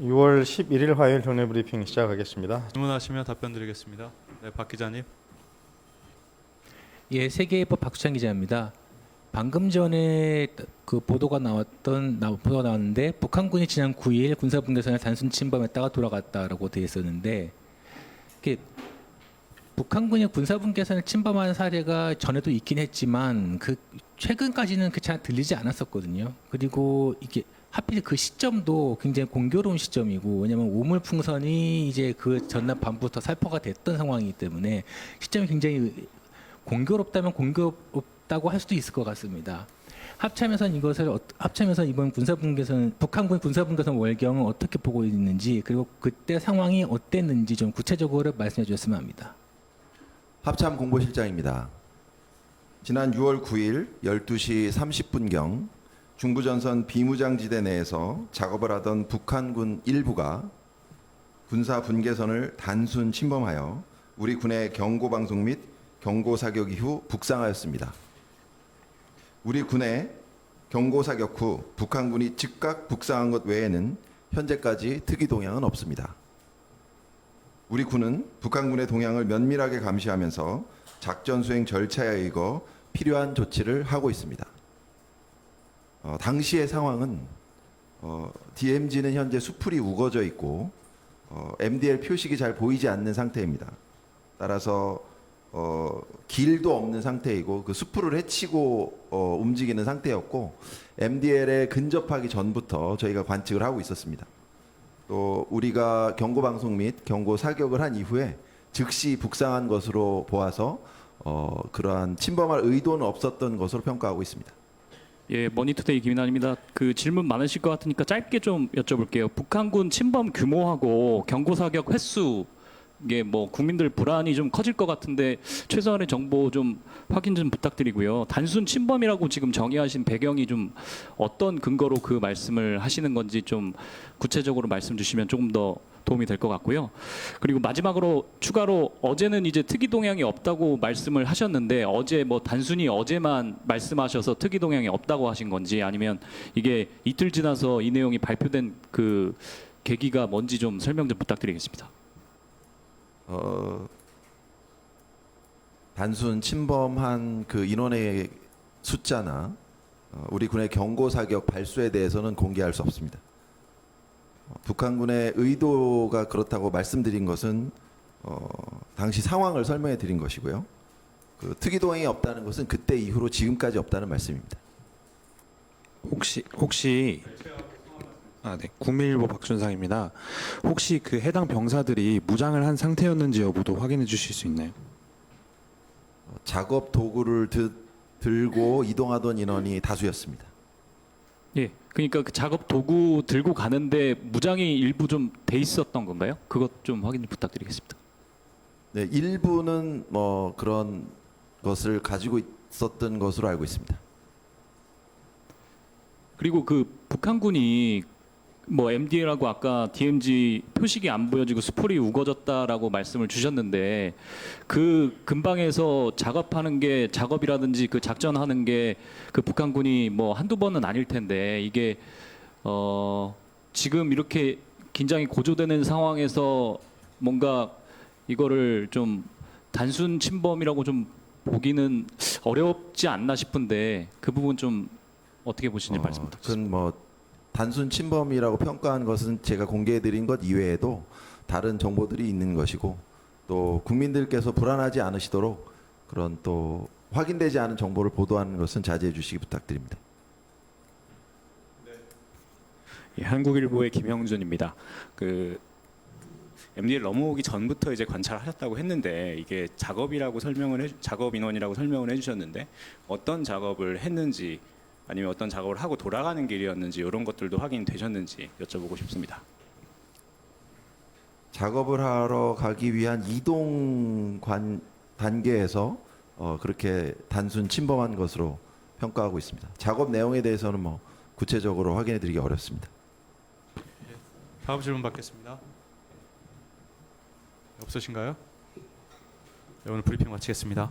6월 11일 화요일 정례 브리핑 시작하겠습니다. 질문하시면 답변 드리겠습니다. 네, 박 기자님. 예, 세계일보 박수찬 기자입니다. 방금 전에 그 보도가 나왔는데 북한군이 지난 9일 군사분계선을 단순 침범했다가 돌아갔다라고 되어 있었는데, 이게 북한군이 군사분계선을 침범한 사례가 전에도 있긴 했지만 그 최근까지는 잘 들리지 않았었거든요. 그리고 이게 하필 그 시점도 굉장히 공교로운 시점이고, 왜냐하면 오물풍선이 이제 그 전날 밤부터 살포가 됐던 상황이기 때문에 시점이 굉장히 공교롭다면 공교롭다고 할 수도 있을 것 같습니다. 합참에서는 이번 북한군 군사분계선 월경을 어떻게 보고 있는지, 그리고 그때 상황이 어땠는지 좀 구체적으로 말씀해 주셨으면 합니다. 합참 공보실장입니다. 지난 6월 9일 12시 30분경 중부전선 비무장지대 내에서 작업을 하던 북한군 일부가 군사 분계선을 단순 침범하여 우리 군의 경고방송 및 경고사격 이후 북상하였습니다. 우리 군의 경고사격 후 북한군이 즉각 북상한 것 외에는 현재까지 특이 동향은 없습니다. 우리 군은 북한군의 동향을 면밀하게 감시하면서 작전 수행 절차에 의거 필요한 조치를 하고 있습니다. 당시의 상황은 DMZ는 현재 수풀이 우거져 있고 MDL 표식이 잘 보이지 않는 상태입니다. 따라서 길도 없는 상태이고 그 수풀을 헤치고 움직이는 상태였고, MDL에 근접하기 전부터 저희가 관측을 하고 있었습니다. 또 우리가 경고 방송 및 경고 사격을 한 이후에 즉시 북상한 것으로 보아서 그러한 침범할 의도는 없었던 것으로 평가하고 있습니다. 예, 머니투데이 김인환입니다. 그 질문 많으실 것 같으니까 짧게 좀 여쭤볼게요. 북한군 침범 규모하고 경고 사격 횟수, 이게 뭐 국민들 불안이 좀 커질 것 같은데 최소한의 정보 좀 확인 좀 부탁드리고요. 단순 침범이라고 지금 정의하신 배경이 좀 어떤 근거로 그 말씀을 하시는 건지 좀 구체적으로 말씀 주시면 조금 더 도움이 될 것 같고요. 그리고 마지막으로 추가로 어제는 이제 특이 동향이 없다고 말씀을 하셨는데, 어제 뭐 단순히 어제만 말씀하셔서 특이 동향이 없다고 하신 건지, 아니면 이게 이틀 지나서 이 내용이 발표된 그 계기가 뭔지 좀 설명 좀 부탁드리겠습니다. 단순 침범한 그 인원의 숫자나 우리 군의 경고 사격 발수에 대해서는 공개할 수 없습니다. 북한군의 의도가 그렇다고 말씀드린 것은 당시 상황을 설명해 드린 것이고요. 그 특이 동향이 없다는 것은 그때 이후로 지금까지 없다는 말씀입니다. 혹시 네, 구밀일보 박준상입니다. 혹시 그 해당 병사들이 무장을 한 상태였는지 여부도 확인해 주실 수 있나요? 작업 도구를 들고 이동하던 인원이 다수였습니다. 예, 그러니까 그 작업 도구 들고 가는데 무장이 일부 좀 돼 있었던 건가요? 그것 좀 확인 부탁드리겠습니다. 네, 일부는 뭐 그런 것을 가지고 있었던 것으로 알고 있습니다. 그리고 그 북한군이 뭐 MDL하고 아까 DMZ 표식이 안 보여지고 수풀이 우거졌다라고 말씀을 주셨는데, 그 근방에서 작업하는 게, 작업이라든지 그 작전하는 게 그 북한군이 뭐 한두 번은 아닐 텐데, 이게 지금 이렇게 긴장이 고조되는 상황에서 뭔가 이거를 좀 단순 침범이라고 좀 보기는 어렵지 않나 싶은데, 그 부분 좀 어떻게 보시는지 말씀 부탁드립니다. 그건 뭐 단순 침범이라고 평가한 것은 제가 공개해드린 것 이외에도 다른 정보들이 있는 것이고, 또 국민들께서 불안하지 않으시도록 그런 또 확인되지 않은 정보를 보도하는 것은 자제해 주시기 부탁드립니다. 예, 한국일보의 김형준입니다. 그 MDL 넘어오기 전부터 이제 관찰하셨다고 했는데, 이게 작업 인원이라고 설명을 해주셨는데, 어떤 작업을 했는지, 아니면 어떤 작업을 하고 돌아가는 길이었는지, 이런 것들도 확인되셨는지 여쭤보고 싶습니다. 작업을 하러 가기 위한 이동 단계에서 그렇게 단순 침범한 것으로 평가하고 있습니다. 작업 내용에 대해서는 뭐 구체적으로 확인해 드리기 어렵습니다. 다음 질문 받겠습니다. 없으신가요? 네, 오늘 브리핑 마치겠습니다.